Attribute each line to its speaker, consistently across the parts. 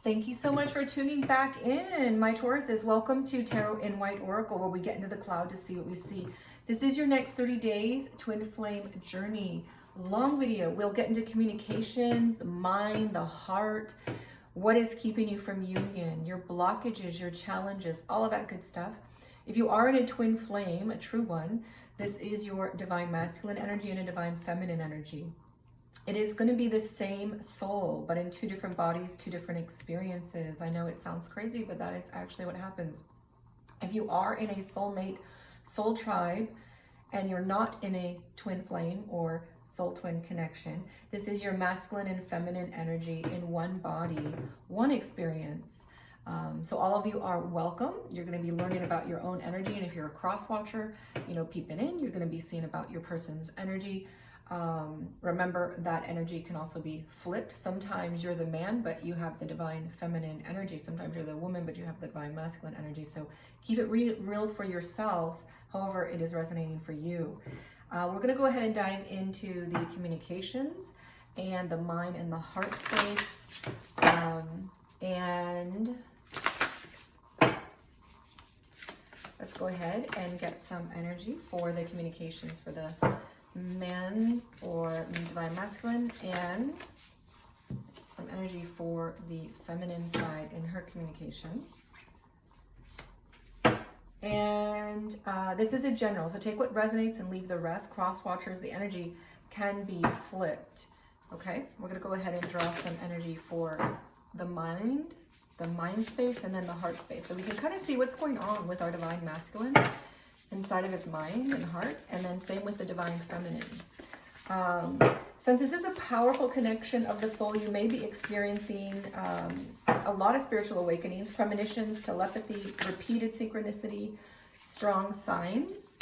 Speaker 1: Thank you so much for tuning back in, my Tauruses. Welcome to Tarot in White Oracle, where we get into the cloud to see what we see. This is your next 30 days twin flame journey. Long video. We'll get into communications, the mind, the heart, what is keeping you from union, your blockages, your challenges, all of that good stuff. If you are in a twin flame, a true one, this is your divine masculine energy and a divine feminine energy. It is going to be the same soul, but in two different bodies, two different experiences. I know it sounds crazy, but that is actually what happens. If you are in a soulmate soul tribe and you're not in a twin flame or soul twin connection, this is your masculine and feminine energy in one body, one experience. So all of you are welcome. You're going to be learning about your own energy. And if you're a cross watcher, peeping in, you're going to be seeing about your person's energy. Remember that energy can also be flipped. Sometimes you're the man, but you have the divine feminine energy. Sometimes you're the woman, but you have the divine masculine energy. So keep it real for yourself, however it is resonating for you. We're going to go ahead and dive into the communications and the mind and the heart space. And let's go ahead and get some energy for the communications for the man or divine masculine, and some energy for the feminine side in her communications. And this is a general, so take what resonates and leave the rest. Cross watchers, the energy can be flipped. Okay, we're going to go ahead and draw some energy for the mind space, and then the heart space, so we can kind of see what's going on with our divine masculine inside of his mind and heart, and then same with the divine feminine. Since this is a powerful connection of the soul, you may be experiencing a lot of spiritual awakenings, premonitions, telepathy, repeated synchronicity, strong signs,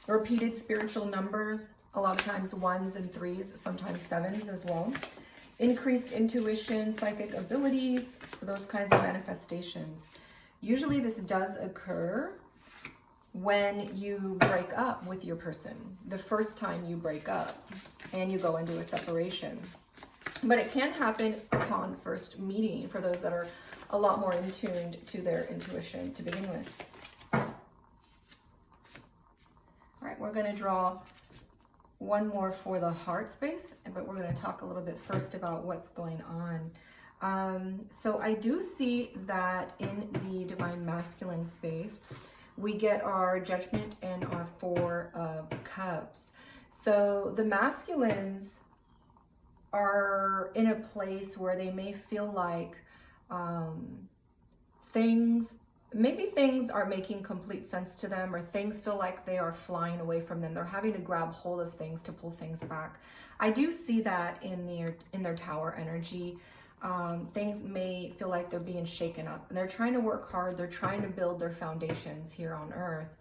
Speaker 1: repeated spiritual numbers, a lot of times 1s and 3s, sometimes 7s as well. Increased intuition, psychic abilities, those kinds of manifestations. Usually this does occur when you break up with your person, the first time you break up and you go into a separation. But it can happen upon first meeting for those that are a lot more in tuned to their intuition to begin with. All right, we're going to draw one more for the heart space, but we're going to talk a little bit first about what's going on. So I do see that in the divine masculine space, we get our judgment and our 4 of cups. So the masculines are in a place where they may feel like maybe things are making complete sense to them, or things feel like they are flying away from them. They're having to grab hold of things to pull things back. I do see that in their tower energy. Things may feel like they're being shaken up, and they're trying to work hard. They're trying to build their foundations here on earth.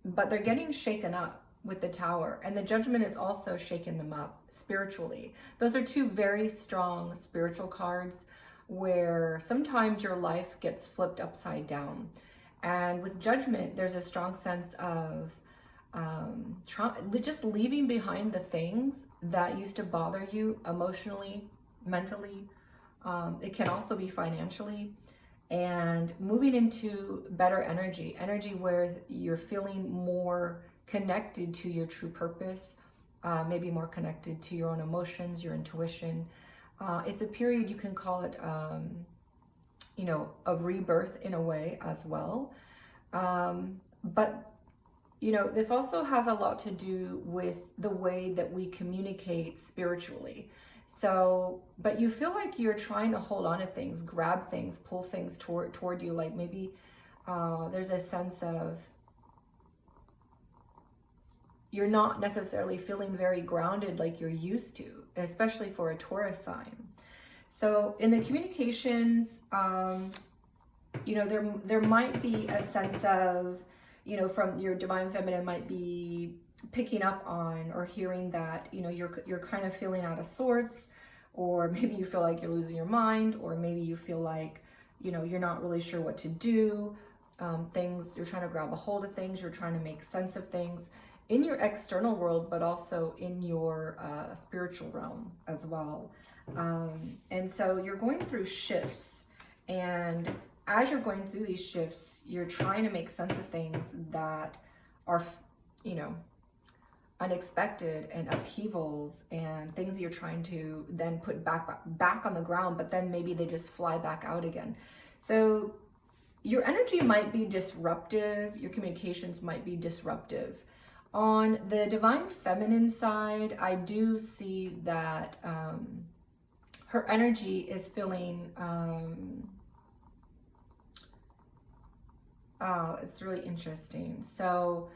Speaker 1: But they're getting shaken up with the tower, and the judgment is also shaking them up spiritually. Those are 2 very strong spiritual cards where sometimes your life gets flipped upside down. And with judgment, there's a strong sense of just leaving behind the things that used to bother you emotionally, mentally. It can also be financially, and moving into better energy where you're feeling more connected to your true purpose, maybe more connected to your own emotions, your intuition. It's a period, you can call it, of rebirth in a way as well. But this also has a lot to do with the way that we communicate spiritually. So, but you feel like you're trying to hold on to things, grab things, pull things toward you. Like maybe there's a sense of you're not necessarily feeling very grounded like you're used to, especially for a Taurus sign. So in the communications, there might be a sense of, from your divine feminine might be picking up on or hearing that, you're kind of feeling out of sorts, or maybe you feel like you're losing your mind, or maybe you feel like, you're not really sure what to do. You're trying to grab a hold of things, you're trying to make sense of things in your external world, but also in your spiritual realm as well. And so you're going through shifts, and as you're going through these shifts, you're trying to make sense of things that are, you know, unexpected, and upheavals, and things that you're trying to then put back on the ground, but then maybe they just fly back out again. So your energy might be disruptive, your communications might be disruptive. On the divine feminine side, I do see that her energy is feeling, oh, it's really interesting. So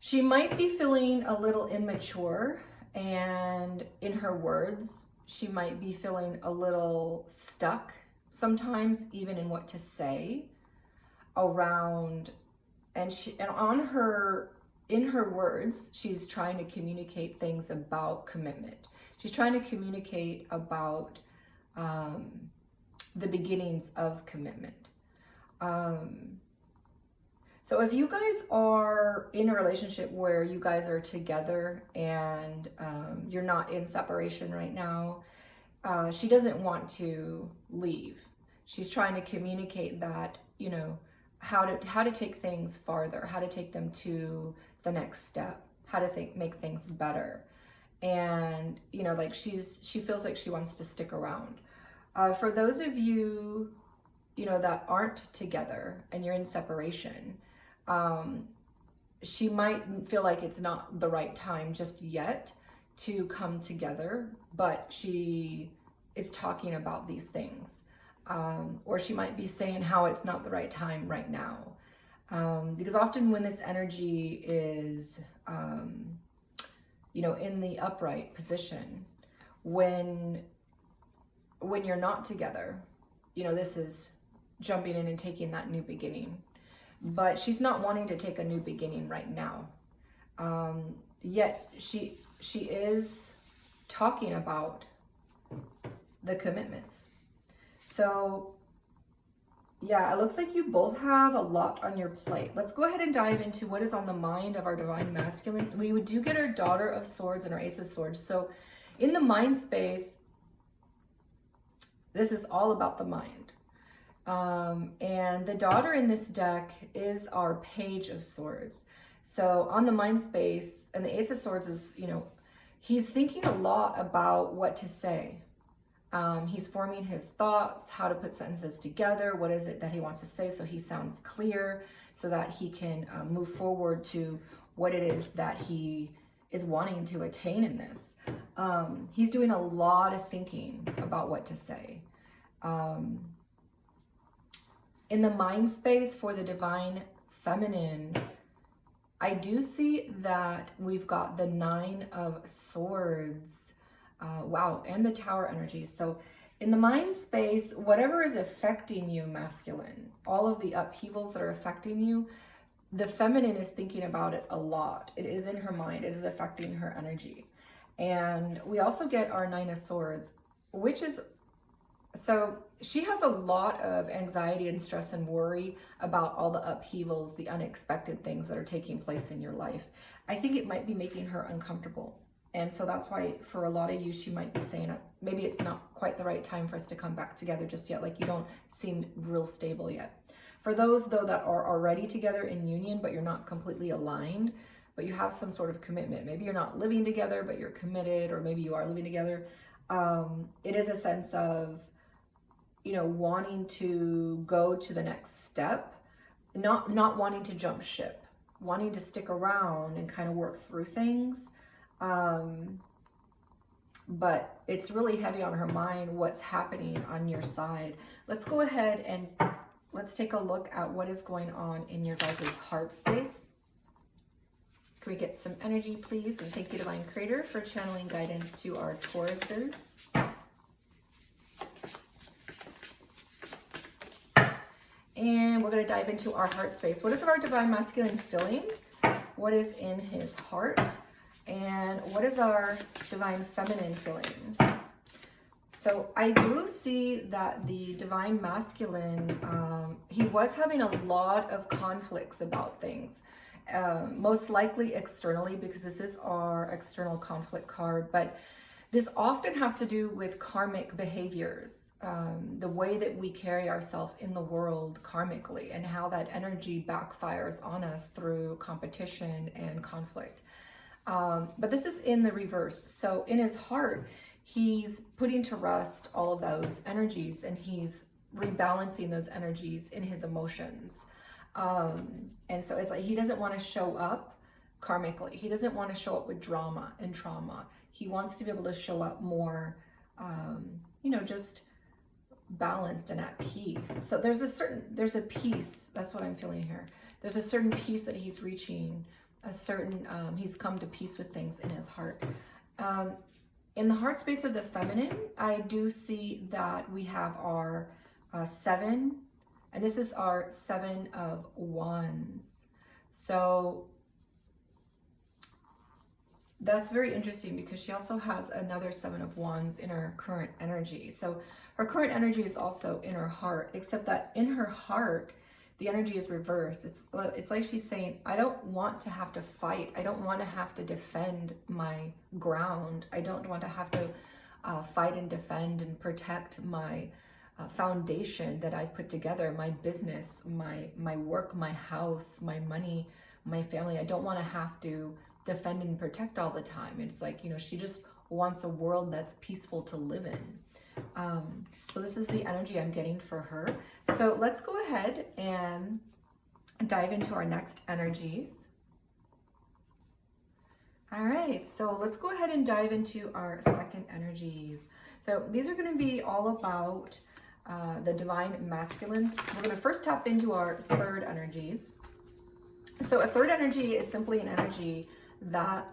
Speaker 1: she might be feeling a little immature, and in her words, she might be feeling a little stuck sometimes, even in what to say around, and in her words, she's trying to communicate things about commitment. She's trying to communicate about the beginnings of commitment. So if you guys are in a relationship where you guys are together and you're not in separation right now, she doesn't want to leave. She's trying to communicate that, you know, how to take things farther, how to take them to the next step, how to make things better. And, you know, like she feels like she wants to stick around. For those of you, you know, that aren't together and you're in separation, she might feel like it's not the right time just yet to come together, but she is talking about these things. Or she might be saying how it's not the right time right now. Because often when this energy is, you know, in the upright position, when you're not together, you know, this is jumping in and taking that new beginning. But she's not wanting to take a new beginning right now. Yet she is talking about the commitments. So yeah, it looks like you both have a lot on your plate. Let's go ahead and dive into what is on the mind of our divine masculine. We do get our Daughter of Swords and our Ace of Swords. So in the mind space, this is all about the mind. And the Daughter in this deck is our Page of Swords. So on the mind space, and the Ace of Swords is, you know, he's thinking a lot about what to say. He's forming his thoughts, how to put sentences together, what is it that he wants to say so he sounds clear, so that he can move forward to what it is that he is wanting to attain in this. He's doing a lot of thinking about what to say. In the mind space for the divine feminine, I do see that we've got the Nine of Swords. Wow, and the Tower energy. So in the mind space, whatever is affecting you, masculine, all of the upheavals that are affecting you, the feminine is thinking about it a lot. It is in her mind. It is affecting her energy. And we also get our Nine of Swords, which is, so she has a lot of anxiety and stress and worry about all the upheavals, the unexpected things that are taking place in your life. I think it might be making her uncomfortable. And so that's why for a lot of you, she might be saying, maybe it's not quite the right time for us to come back together just yet. Like you don't seem real stable yet. For those though that are already together in union, but you're not completely aligned, but you have some sort of commitment. Maybe you're not living together, but you're committed, or maybe you are living together. It is a sense of, you know, wanting to go to the next step, not wanting to jump ship, wanting to stick around and kind of work through things. But it's really heavy on her mind what's happening on your side. Let's go ahead and let's take a look at what is going on in your guys' heart space. Can we get some energy, please? And thank you, Divine Creator, for channeling guidance to our Tauruses. And we're going to dive into our heart space. What is our divine masculine feeling? What is in his heart? And what is our divine feminine feeling? So I do see that the divine masculine, he was having a lot of conflicts about things. Most likely externally, because this is our external conflict card. But This often has to do with karmic behaviors, the way that we carry ourselves in the world karmically, and how that energy backfires on us through competition and conflict. But this is in the reverse. So in his heart, he's putting to rest all of those energies, and he's rebalancing those energies in his emotions. And so it's like he doesn't want to show up karmically. He doesn't want to show up with drama and trauma. He wants to be able to show up more, just balanced and at peace. So there's a peace. That's what I'm feeling here. There's a certain peace that he's reaching, he's come to peace with things in his heart. In the heart space of the feminine, I do see that we have our 7, and this is our 7 of Wands. So that's very interesting because she also has another 7 of Wands in her current energy. So her current energy is also in her heart, except that in her heart, the energy is reversed. It's like she's saying, I don't want to have to fight. I don't want to have to defend my ground. I don't want to have to fight and defend and protect my foundation that I've put together, my business, my work, my house, my money, my family. I don't want to have to defend and protect all the time. It's like, she just wants a world that's peaceful to live in. So this is the energy I'm getting for her. So let's go ahead and dive into our next energies. All right, so let's go ahead and dive into our second energies. So these are going to be all about the divine masculines. We're going to first tap into our third energies. So a third energy is simply an energy that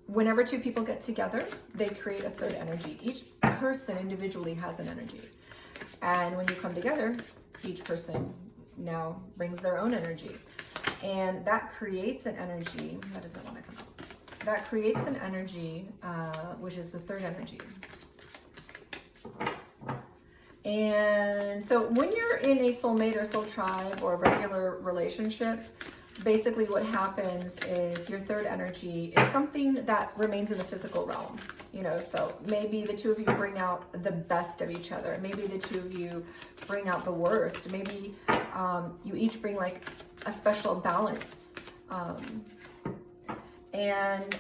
Speaker 1: whenever 2 people get together, they create a third energy. Each person individually has an energy. And when you come together, each person now brings their own energy. And that creates an energy, that doesn't want to come out. That creates an energy, which is the third energy. And so when you're in a soulmate or soul tribe or a regular relationship, basically what happens is your third energy is something that remains in the physical realm. So maybe the 2 of you bring out the best of each other. Maybe the 2 of you bring out the worst. Maybe you each bring like a special balance. And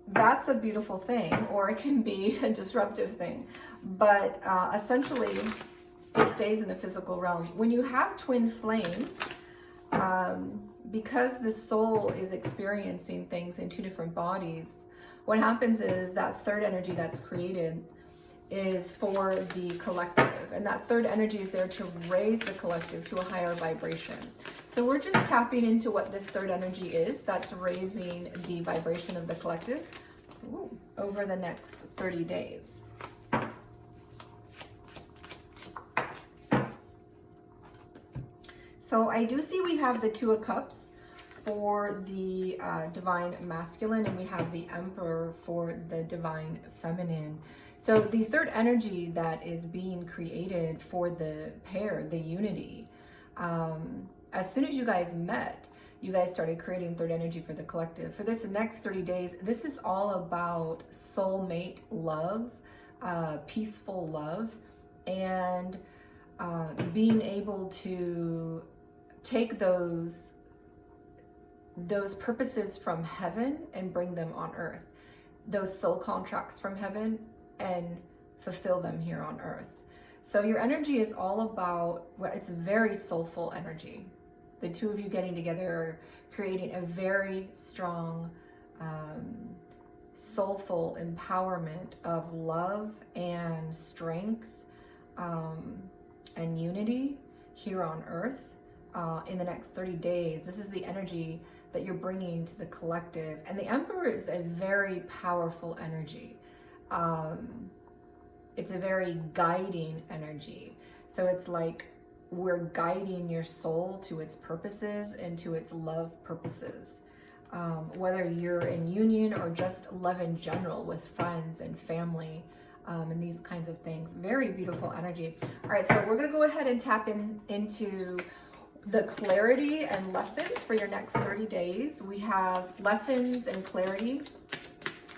Speaker 1: that's a beautiful thing, or it can be a disruptive thing. But essentially, it stays in the physical realm. When you have twin flames, because the soul is experiencing things in 2 different bodies, what happens is that third energy that's created is for the collective. And that third energy is there to raise the collective to a higher vibration. So we're just tapping into what this third energy is that's raising the vibration of the collective over the next 30 days. So I do see we have the 2 of Cups for the divine masculine, and we have the Emperor for the divine feminine. So the third energy that is being created for the pair, the unity, as soon as you guys met, you guys started creating third energy for the collective. For this next 30 days, this is all about soulmate love, peaceful love, and being able to take those purposes from heaven and bring them on earth, those soul contracts from heaven, and fulfill them here on earth. So your energy is all about, well, it's very soulful energy. The 2 of you getting together are creating a very strong, soulful empowerment of love and strength and unity here on earth. In the next 30 days, this is the energy that you're bringing to the collective. And the Emperor is a very powerful energy. It's a very guiding energy. So it's like we're guiding your soul to its purposes and to its love purposes. Whether you're in union or just love in general with friends and family, and these kinds of things. Very beautiful energy. All right, so we're gonna go ahead and tap into the clarity and lessons for your next 30 days. We have lessons and clarity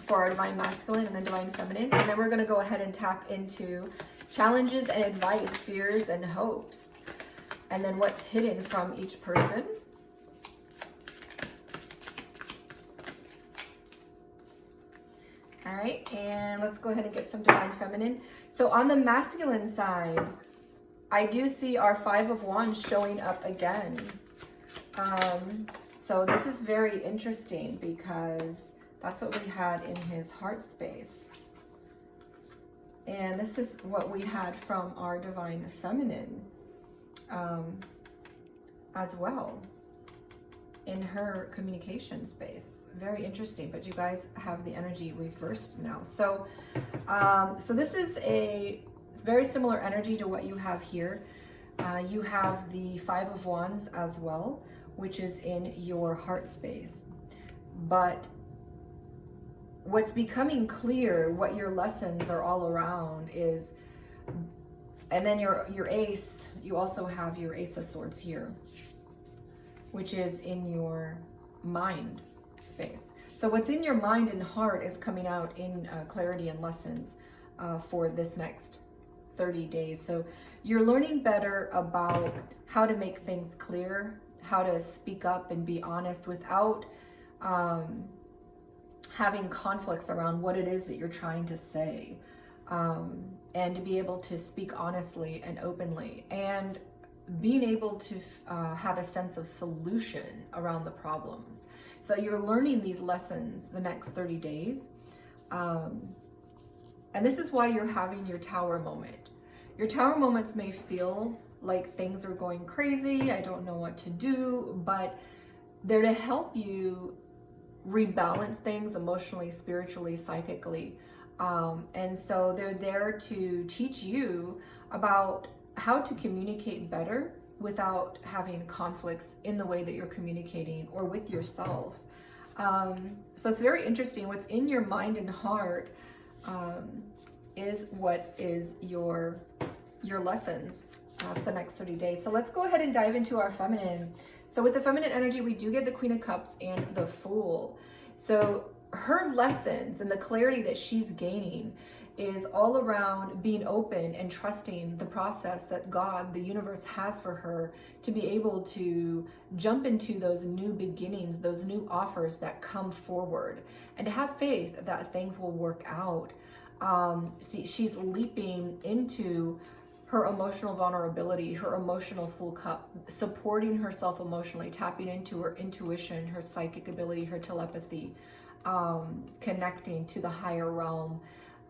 Speaker 1: for our divine masculine and then divine feminine. And then we're going to go ahead and tap into challenges and advice, fears and hopes. And then what's hidden from each person. All right, and let's go ahead and get some divine feminine. So on the masculine side, I do see our Five of Wands showing up again. So this is very interesting because that's what we had in his heart space. And this is what we had from our divine feminine as well in her communication space. Very interesting, but you guys have the energy reversed now. So, so this is it's very similar energy to what you have here. You have the Five of Wands as well, which is in your heart space. But what's becoming clear, what your lessons are all around is, and then your ace, you also have your Ace of Swords here, which is in your mind space. So what's in your mind and heart is coming out in clarity and lessons for this next 30 days. So you're learning better about how to make things clear, how to speak up and be honest without having conflicts around what it is that you're trying to say, and to be able to speak honestly and openly, and being able to have a sense of solution around the problems. So you're learning these lessons the next 30 days. And this is why you're having your Tower moment. Your Tower moments may feel like things are going crazy, I don't know what to do, but they're to help you rebalance things emotionally, spiritually, psychically. And so they're there to teach you about how to communicate better without having conflicts in the way that you're communicating or with yourself. So it's very interesting. What's in your mind and heart is what is your lessons for the next 30 days. So let's go ahead and dive into our feminine. So with the feminine energy, we do get the Queen of Cups and the Fool. So her lessons and the clarity that she's gaining is all around being open and trusting the process that God, the universe, has for her to be able to jump into those new beginnings, those new offers that come forward, and to have faith that things will work out. She's leaping into her emotional vulnerability, her emotional full cup, supporting herself emotionally, tapping into her intuition, her psychic ability, her telepathy, connecting to the higher realm.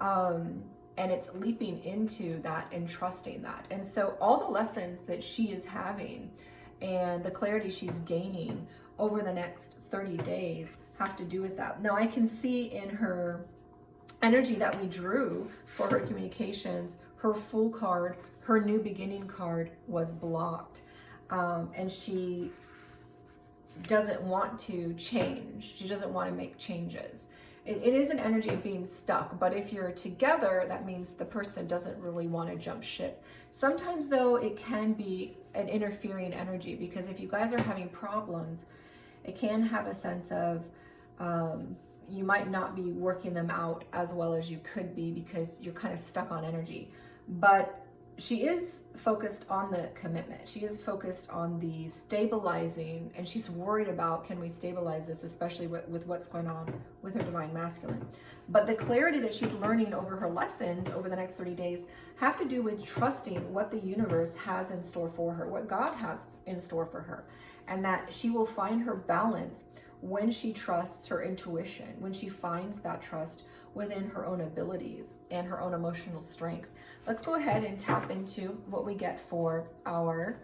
Speaker 1: And it's leaping into that and trusting that. And so all the lessons that she is having and the clarity she's gaining over the next 30 days have to do with that. Now I can see in her energy that we drew for her communications, her Fool card, her new beginning card was blocked. And she doesn't want to change. She doesn't want to make changes. It is an energy of being stuck, but if you're together, that means the person doesn't really want to jump ship. Sometimes though, it can be an interfering energy, because if you guys are having problems, it can have a sense of, you might not be working them out as well as you could be because you're kind of stuck on energy. But she is focused on the commitment. She is focused on the stabilizing, and she's worried about, can we stabilize this, especially with what's going on with her divine masculine. But the clarity that she's learning over her lessons over the next 30 days have to do with trusting what the universe has in store for her, what God has in store for her, and that she will find her balance when she trusts her intuition, when she finds that trust within her own abilities and her own emotional strength. Let's go ahead and tap into what we get for our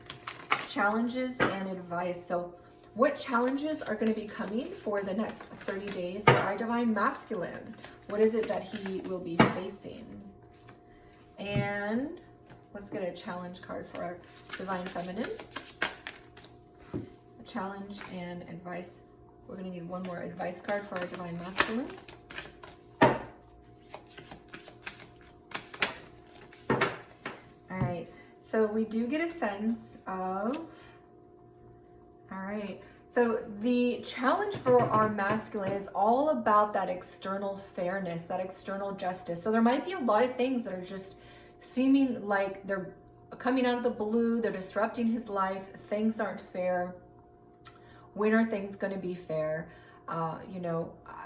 Speaker 1: challenges and advice. So what challenges are going to be coming for the next 30 days for our divine masculine? What is it that he will be facing? And let's get a challenge card for our divine feminine. A challenge and advice. We're going to need one more advice card for our divine masculine. So we do get a sense of, all right, So the challenge for our masculine is all about that external fairness, that external justice. So there might be a lot of things that are just seeming like they're coming out of the blue, they're disrupting his life, things aren't fair. When are things going to be fair?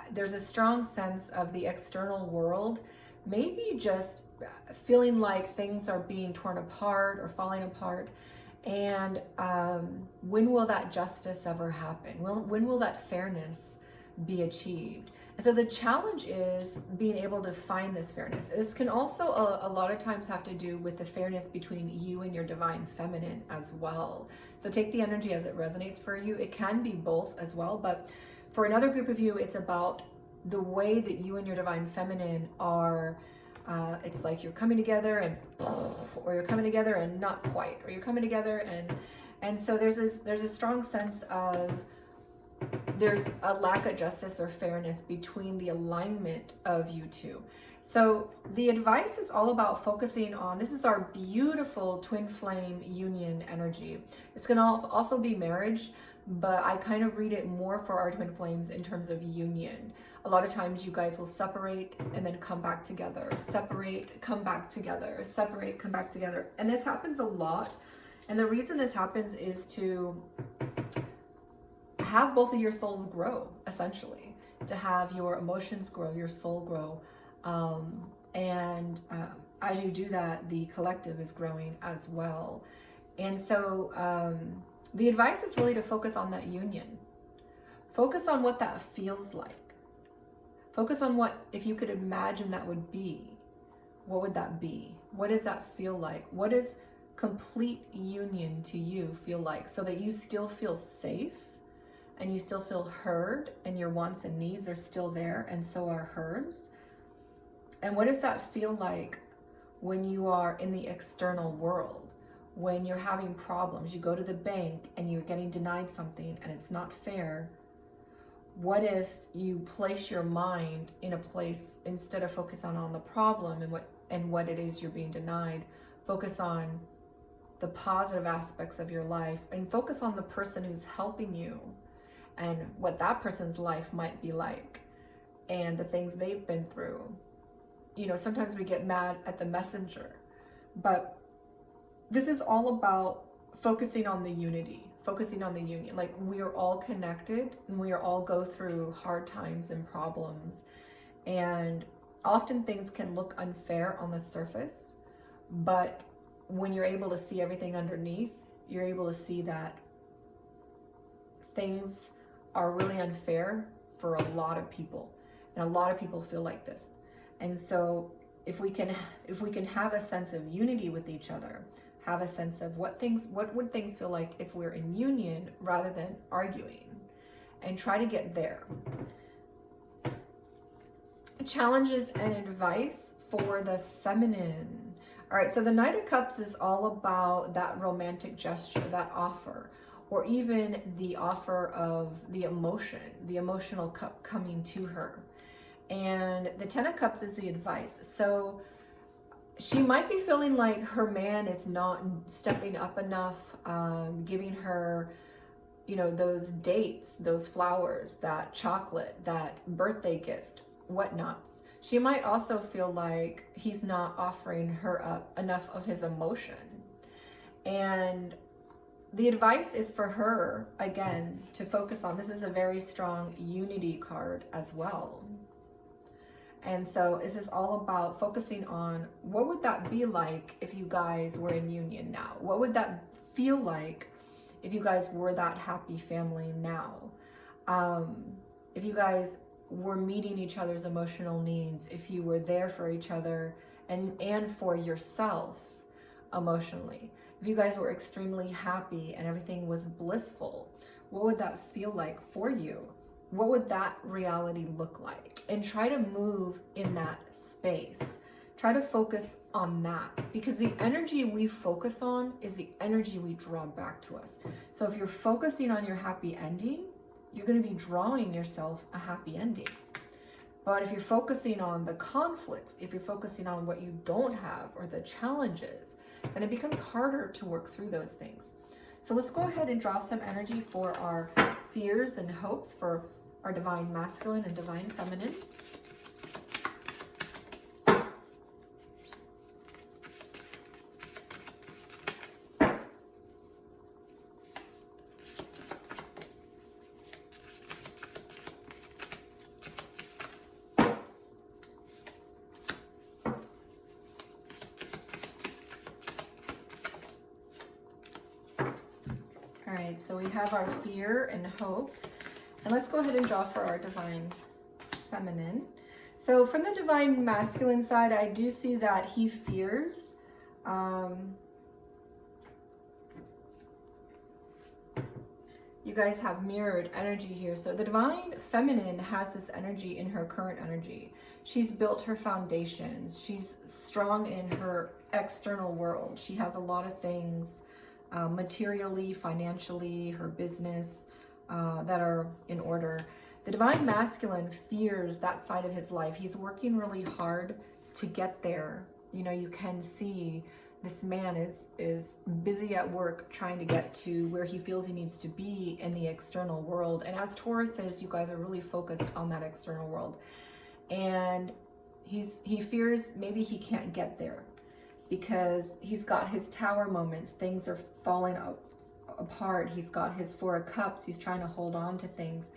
Speaker 1: There's a strong sense of the external world, maybe just feeling like things are being torn apart or falling apart. And when will that justice ever happen? When will that fairness be achieved? And so the challenge is being able to find this fairness. This can also a lot of times have to do with the fairness between you and your divine feminine as well. So take the energy as it resonates for you. It can be both as well, but for another group of you, it's about the way that you and your divine feminine are. It's like you're coming together and, or you're coming together and not quite, or you're coming together and so there's a strong sense of there's a lack of justice or fairness between the alignment of you two. So the advice is all about focusing on, this is our beautiful twin flame union energy. It's going to also be marriage, but I kind of read it more for our twin flames in terms of union. A lot of times you guys will separate and then come back together, separate, come back together, separate, come back together. And this happens a lot. And the reason this happens is to have both of your souls grow, essentially, to have your emotions grow, your soul grow. As you do that, the collective is growing as well. And so the advice is really to focus on that union. Focus on what that feels like. Focus on what, if you could imagine that would be, what would that be? What does that feel like? What does complete union to you feel like, so that you still feel safe and you still feel heard and your wants and needs are still there and so are hers? And what does that feel like when you are in the external world? When you're having problems, you go to the bank and you're getting denied something and it's not fair. What if you place your mind in a place, instead of focusing on the problem and what it is you're being denied, focus on the positive aspects of your life and focus on the person who's helping you and what that person's life might be like and the things they've been through. Sometimes we get mad at the messenger, but this is all about focusing on the unity. Focusing on the union. Like, we are all connected and we are all go through hard times and problems. And often things can look unfair on the surface, but when you're able to see everything underneath, you're able to see that things are really unfair for a lot of people. And a lot of people feel like this. And so if we can have a sense of unity with each other, have a sense of what would things feel like if we're in union rather than arguing, and try to get there. Challenges and advice for the feminine. All right, so the Knight of Cups is all about that romantic gesture, that offer, or even the offer of the emotion, the emotional cup coming to her. And the Ten of Cups is the advice. So she might be feeling like her man is not stepping up enough, giving her, those dates, those flowers, that chocolate, that birthday gift, whatnots. She might also feel like he's not offering her up enough of his emotion. And the advice is for her, again, to focus on, this is a very strong unity card as well. And so this is all about focusing on, what would that be like if you guys were in union now? What would that feel like if you guys were that happy family now? If you guys were meeting each other's emotional needs, if you were there for each other and for yourself emotionally, if you guys were extremely happy and everything was blissful, what would that feel like for you? What would that reality look like? And try to move in that space. Try to focus on that, because the energy we focus on is the energy we draw back to us. So if you're focusing on your happy ending, you're going to be drawing yourself a happy ending. But if you're focusing on the conflicts, if you're focusing on what you don't have or the challenges, then it becomes harder to work through those things. So let's go ahead and draw some energy for our fears and hopes for our divine masculine and divine feminine. All right, so we have our fear and hope. And let's go ahead and draw for our divine feminine. So from the divine masculine side, I do see that he fears. You guys have mirrored energy here. So the divine feminine has this energy in her current energy. She's built her foundations. She's strong in her external world. She has a lot of things materially, financially, her business that are in order. The divine masculine fears that side of his life. He's working really hard to get there. You know, you can see this man is busy at work trying to get to where he feels he needs to be in the external world. And as Taurus says, you guys are really focused on that external world. And he fears maybe he can't get there because he's got his tower moments. Things are falling apart. He's got his Four of Cups. He's trying to hold on to things.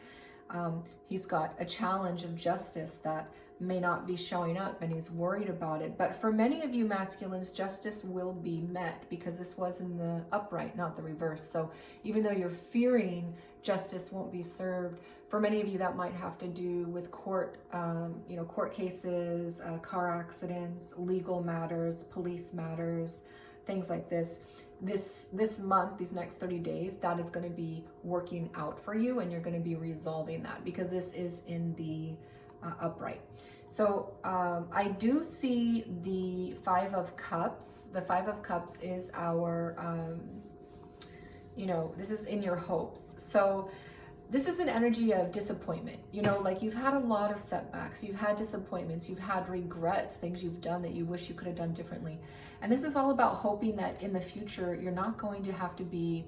Speaker 1: He's got a challenge of justice that may not be showing up, and he's worried about it. But for many of you masculines, justice will be met because this was in the upright, not the reverse. So even though you're fearing justice won't be served, for many of you that might have to do with court, court cases, car accidents, legal matters, police matters, things like this. This month, these next 30 days, that is going to be working out for you, and you're going to be resolving that because this is in the upright. So I do see the Five of Cups. The Five of Cups is our, this is in your hopes. So this is an energy of disappointment. You know, like you've had a lot of setbacks, you've had disappointments, you've had regrets, things you've done that you wish you could have done differently. And this is all about hoping that in the future, you're not going to have to be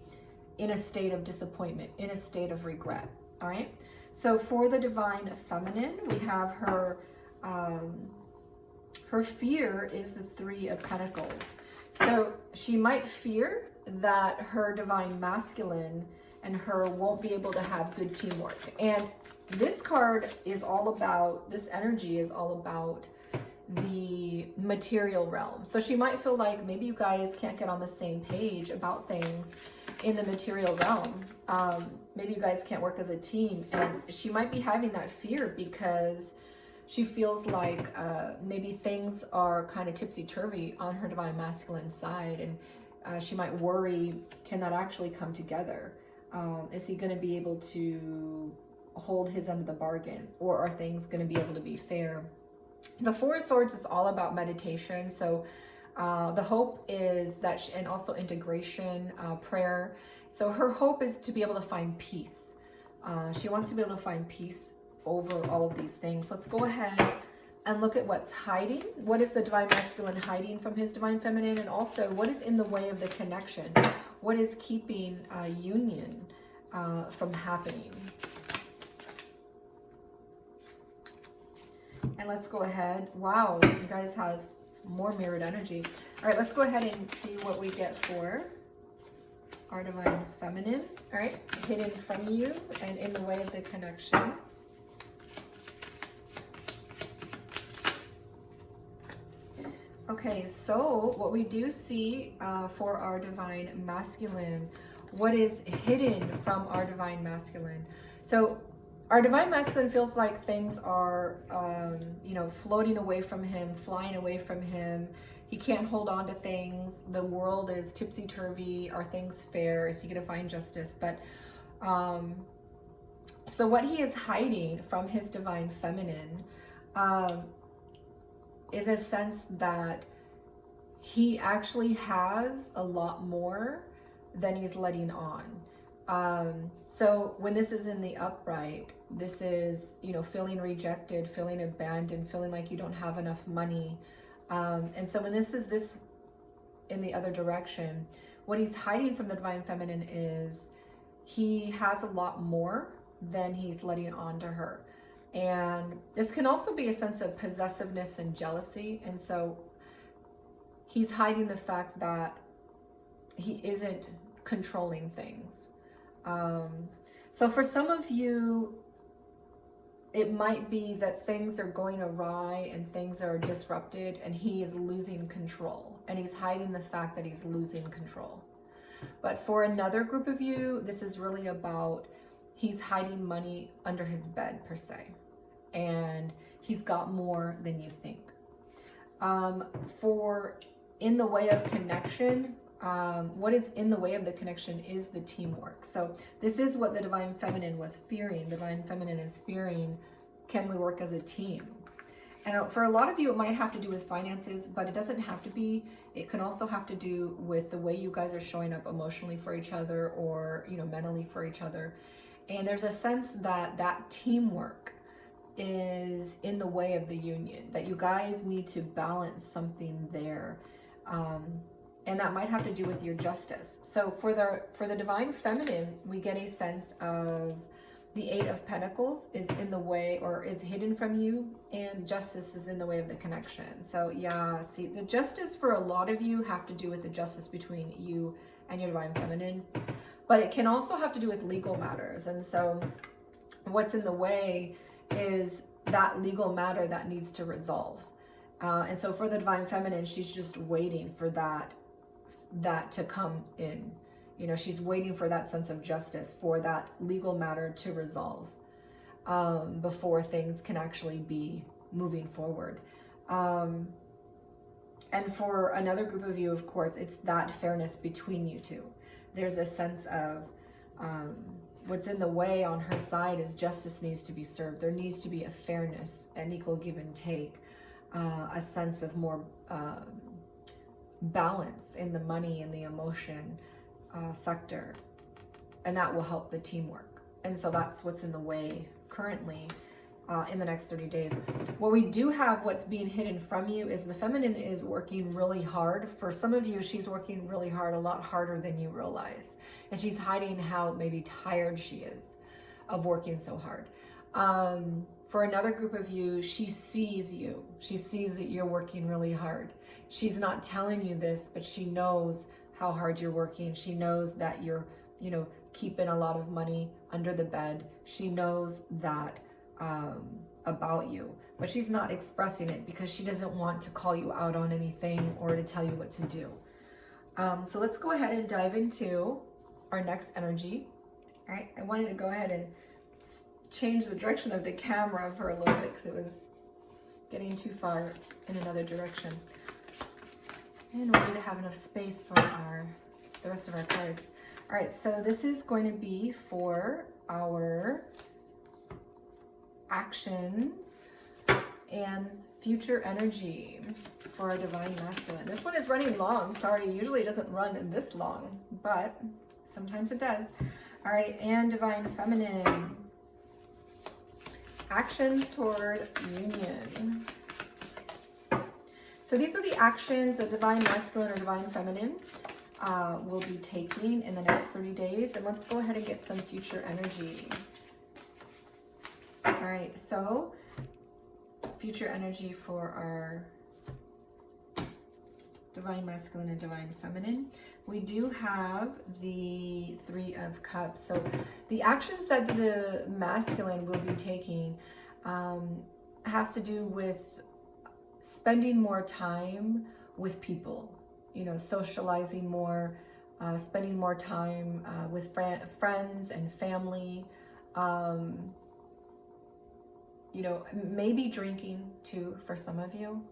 Speaker 1: in a state of disappointment, in a state of regret, all right? So for the divine feminine, we have her fear is the Three of Pentacles. So she might fear that her divine masculine and her won't be able to have good teamwork. And this card is all about, this energy is all about the material realm. So she might feel like maybe you guys can't get on the same page about things in the material realm. Maybe you guys can't work as a team, and she might be having that fear because she feels like maybe things are kind of tipsy-turvy on her divine masculine side, and she might worry, can that actually come together? Is he going to be able to hold his end of the bargain, or are things going to be able to be fair? The Four of Swords is all about meditation. So the hope is that, and also integration, prayer. So her hope is to be able to find peace. She wants to be able to find peace over all of these things. Let's go ahead and look at what's hiding. What is the divine masculine hiding from his divine feminine? And also, what is in the way of the connection? What is keeping union from happening? And let's go ahead. Wow, you guys have more mirrored energy. All right, let's go ahead and see what we get for our divine feminine. All right, hidden from you and in the way of the connection. Okay, so what we do see for our divine masculine, what is hidden from our divine masculine? So our divine masculine feels like things are, floating away from him, flying away from him. He can't hold on to things. The world is tipsy-turvy. Are things fair? Is he going to find justice? But so what he is hiding from his divine feminine is a sense that he actually has a lot more than he's letting on. So when this is in the upright, this is, feeling rejected, feeling abandoned, feeling like you don't have enough money. And so when this is this in the other direction, what he's hiding from the divine feminine is he has a lot more than he's letting on to her. And this can also be a sense of possessiveness and jealousy. And so he's hiding the fact that he isn't controlling things. So for some of you, it might be that things are going awry and things are disrupted and he is losing control, and he's hiding the fact that he's losing control. But for another group of you, this is really about he's hiding money under his bed per se, and he's got more than you think. For in the way of connection, what is in the way of the connection is the teamwork. So this is what the divine feminine was fearing. The divine feminine is fearing, can we work as a team? And for a lot of you, it might have to do with finances, but it doesn't have to be. It can also have to do with the way you guys are showing up emotionally for each other, or, you know, mentally for each other. And there's a sense that that teamwork is in the way of the union, that you guys need to balance something there. And that might have to do with your justice. So for the divine feminine, we get a sense of the Eight of Pentacles is in the way, or is hidden from you, and justice is in the way of the connection. So yeah, see, the justice for a lot of you have to do with the justice between you and your divine feminine, but it can also have to do with legal matters. And so what's in the way is that legal matter that needs to resolve. And so for the divine feminine, she's just waiting for that to come in. You know, she's waiting for that sense of justice, for that legal matter to resolve before things can actually be moving forward. And for another group of you, of course, it's that fairness between you two. There's a sense of what's in the way on her side is justice needs to be served. There needs to be a fairness, an equal give and take, a sense of more balance in the money and the emotion sector, and that will help the teamwork. And so that's what's in the way currently in the next 30 days. What we do have, what's being hidden from you, is the feminine is working really hard. For some of you, she's working really hard, a lot harder than you realize, and she's hiding how maybe tired she is of working so hard. For another group of you, she sees you. She sees that you're working really hard. She's not telling you this, but she knows how hard you're working. She knows that you're, you know, keeping a lot of money under the bed. She knows that about you, but she's not expressing it because she doesn't want to call you out on anything or to tell you what to do. So let's go ahead and dive into our next energy. All right, I wanted to go ahead and change the direction of the camera for a little bit because it was getting too far in another direction. And we need to have enough space for the rest of our cards. All right, so this is going to be for our actions and future energy for our divine masculine. This one is running long. Sorry, usually it doesn't run this long, but sometimes it does. All right, and divine feminine. Actions toward union. So these are the actions that divine masculine or divine feminine will be taking in the next 30 days. And let's go ahead and get some future energy. All right, so future energy for our divine masculine and divine feminine. We do have the Three of Cups. So the actions that the masculine will be taking has to do with spending more time with people, you know, socializing more, spending more time with friends and family, you know, maybe drinking too for some of you.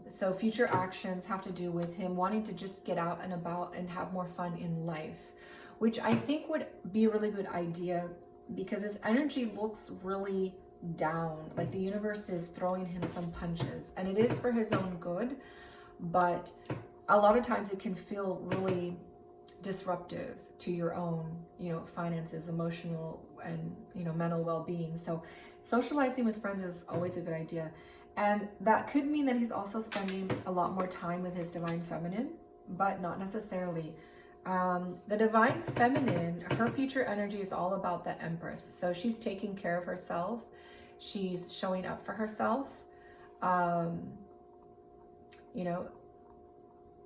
Speaker 1: So future actions have to do with him wanting to just get out and about and have more fun in life, which I think would be a really good idea because his energy looks really down, like the universe is throwing him some punches, and it is for his own good, but a lot of times it can feel really disruptive to your own, you know, finances, emotional and, you know, mental well-being. So socializing with friends is always a good idea. And that could mean that he's also spending a lot more time with his divine feminine, but not necessarily. The divine feminine, her future energy is all about the Empress. So she's taking care of herself. She's showing up for herself. You know,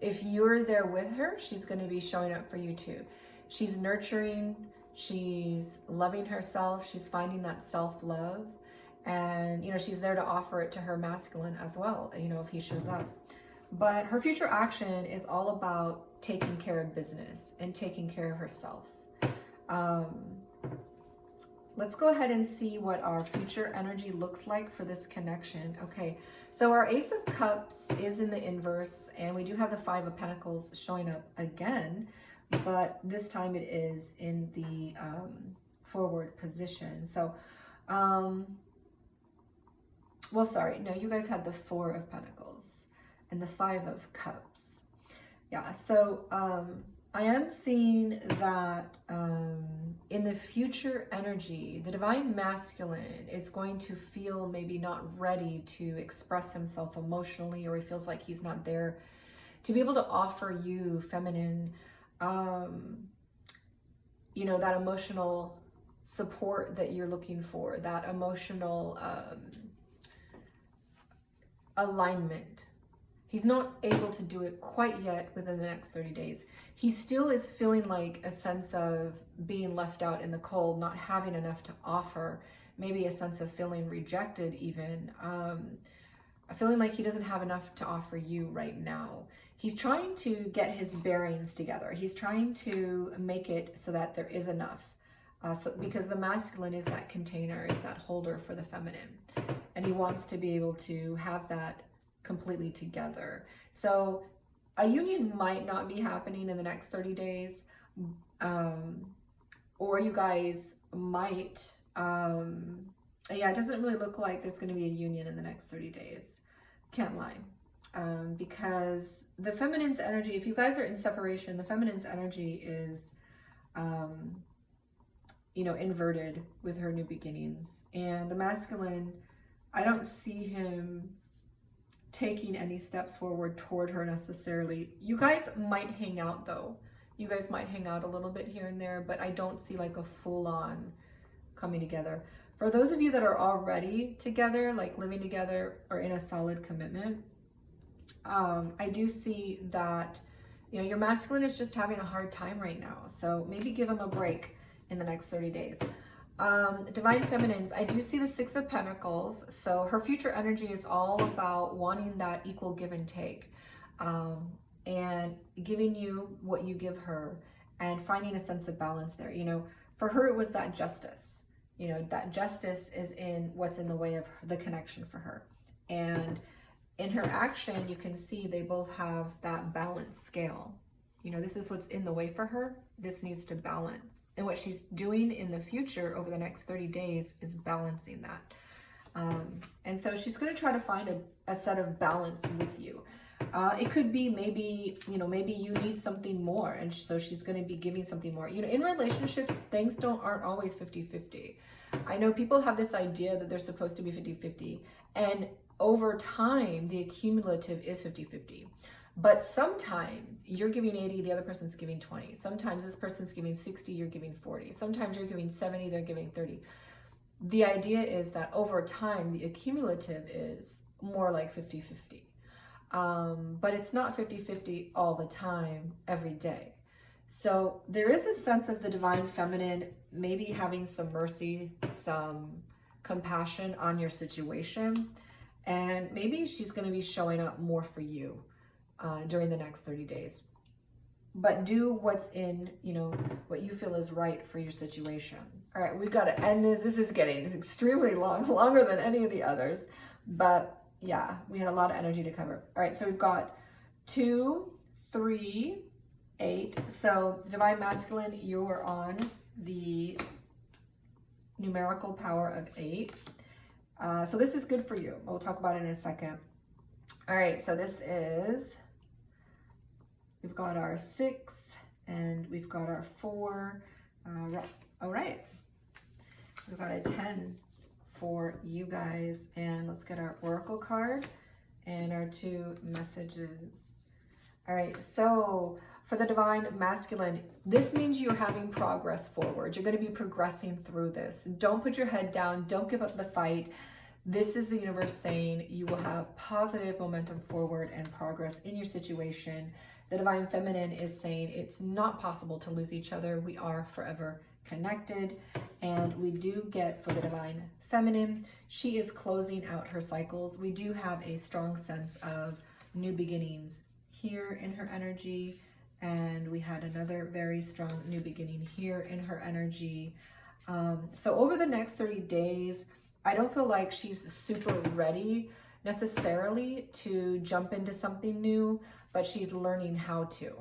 Speaker 1: if you're there with her, she's going to be showing up for you too. She's nurturing, she's loving herself, she's finding that self-love. And, you know, she's there to offer it to her masculine as well, you know, if he shows up. But her future action is all about taking care of business and taking care of herself. Let's go ahead and see what our future energy looks like for this connection. Okay, so our Ace of Cups is in the inverse, and we do have the Five of Pentacles showing up again, but this time it is in the forward position. So, well, sorry, no, you guys had the Four of Pentacles and the Five of Cups. Yeah, so I am seeing that in the future energy, the divine masculine is going to feel maybe not ready to express himself emotionally, or he feels like he's not there to be able to offer you, feminine, you know, that emotional support that you're looking for, that emotional alignment. He's not able to do it quite yet within the next 30 days. He still is feeling like a sense of being left out in the cold, not having enough to offer, maybe a sense of feeling rejected even, feeling like he doesn't have enough to offer you right now. He's trying to get his bearings together. He's trying to make it so that there is enough. Because the masculine is that container, is that holder for the feminine. And he wants to be able to have that completely together. So a union might not be happening in the next 30 days, or you guys might, yeah, it doesn't really look like there's going to be a union in the next 30 days. Can't lie. Because the feminine's energy, if you guys are in separation, the feminine's energy is, you know, inverted with her new beginnings. And the masculine, I don't see him taking any steps forward toward her necessarily. You guys might hang out though. You guys might hang out a little bit here and there, but I don't see like a full-on coming together. For those of you that are already together, like living together or in a solid commitment, I do see that, you know, your masculine is just having a hard time right now. So maybe give him a break in the next 30 days. Divine feminines, I do see the Six of Pentacles. So her future energy is all about wanting that equal give and take, and giving you what you give her and finding a sense of balance there. You know, for her, it was that justice, you know, that justice is in what's in the way of the connection for her. And in her action, you can see they both have that balance scale. You know, this is what's in the way for her. This needs to balance. And what she's doing in the future over the next 30 days is balancing that. And so she's going to try to find a set of balance with you. It could be maybe, you know, maybe you need something more. And so she's going to be giving something more. You know, in relationships, things aren't always 50-50. I know people have this idea that they're supposed to be 50-50. And over time, the accumulative is 50-50. But sometimes you're giving 80, the other person's giving 20. Sometimes this person's giving 60, you're giving 40. Sometimes you're giving 70, they're giving 30. The idea is that over time, the accumulative is more like 50-50. But it's not 50-50 all the time, every day. So there is a sense of the divine feminine maybe having some mercy, some compassion on your situation. And maybe she's going to be showing up more for you during the next 30 days. But do what's in, you know, what you feel is right for your situation. All right, we've got to end this. This is getting extremely long, longer than any of the others. But yeah, we had a lot of energy to cover. All right, so we've got 2, 3, 8. So divine masculine, you're on the numerical power of 8. So this is good for you. We'll talk about it in a second. All right, so this is, we've got our 6 and we've got our 4. All right, we've got a 10 for you guys. And let's get our oracle card and our 2 messages. All right, so for the divine masculine, this means you're having progress forward. You're going to be progressing through this. Don't put your head down. Don't give up the fight. This is the universe saying you will have positive momentum forward and progress in your situation. The divine feminine is saying it's not possible to lose each other. We are forever connected. And we do get, for the divine feminine, she is closing out her cycles. We do have a strong sense of new beginnings here in her energy, and we had another very strong new beginning here in her energy. So over the next 30 days, I don't feel like she's super ready necessarily to jump into something new, but she's learning how to.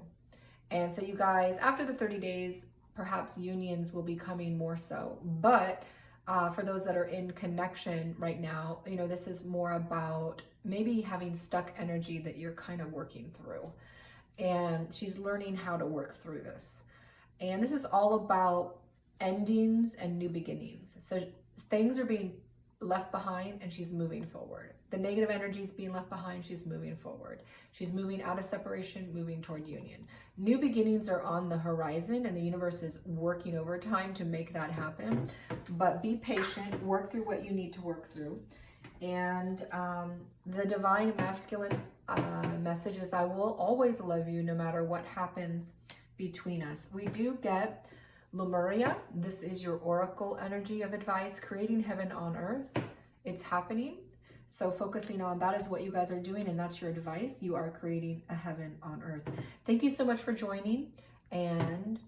Speaker 1: And so you guys, after the 30 days, perhaps unions will be coming more so. But for those that are in connection right now, you know, this is more about maybe having stuck energy that you're kind of working through. And she's learning how to work through this. And this is all about endings and new beginnings. So things are being left behind and she's moving forward. The negative energy is being left behind, she's moving forward. She's moving out of separation, moving toward union. New beginnings are on the horizon and the universe is working overtime to make that happen. But be patient, work through what you need to work through. And the divine masculine message is, I will always love you no matter what happens between us. We do get Lemuria. This is your oracle energy of advice, creating heaven on earth. It's happening. So focusing on that is what you guys are doing, and that's your advice. You are creating a heaven on earth. Thank you so much for joining, and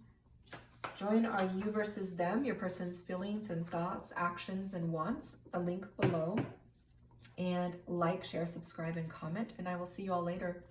Speaker 1: join our you versus them, your person's feelings and thoughts, actions and wants, a link below. And like, share, subscribe, and comment, and I will see you all later.